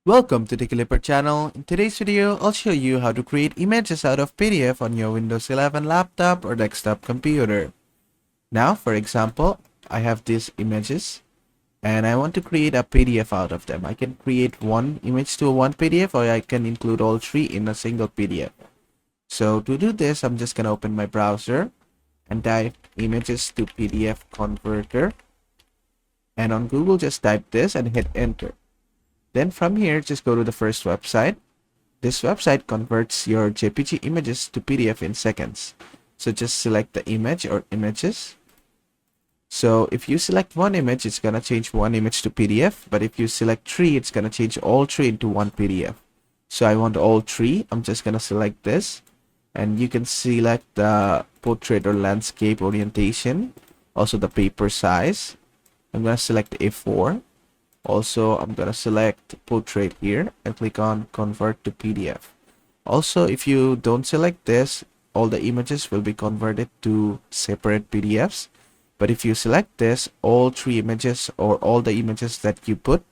Welcome to the Clipper channel. In today's video, I'll show you how to create images out of PDF on your Windows 11 laptop or desktop computer. Now, for example, I have these images and I want to create a PDF out of them. I can create one image to one PDF, or I can include all three in a single PDF. So to do this, I'm just going to open my browser and type images to PDF converter. And on Google, just type this and hit enter. Then from here, just go to the first website. This website converts your JPG images to PDF in seconds. So just select the image or images. So if you select one image, it's going to change one image to PDF. But if you select three, it's going to change all three into one PDF. So I want all three. I'm just going to select this. And you can select the portrait or landscape orientation. Also the paper size. I'm going to select A4. Also, I'm going to select portrait here and click on convert to PDF. Also, if you don't select this, all the images will be converted to separate PDFs. But if you select this, all three images or all the images that you put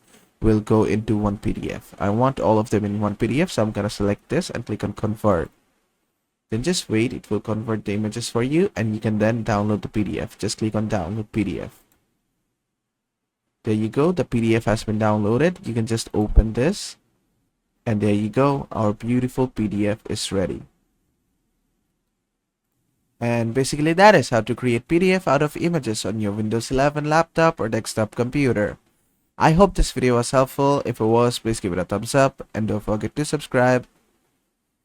will go into one PDF. I want all of them in one PDF, so I'm going to select this and click on convert. Then just wait, it will convert the images for you and you can then download the PDF. Just click on download PDF. There you go, the PDF has been downloaded. You can just open this and there you go, our beautiful PDF is ready. And basically that is how to create PDF out of images on your Windows 11 laptop or desktop computer. I hope this video was helpful. If it was, please give it a thumbs up and don't forget to subscribe.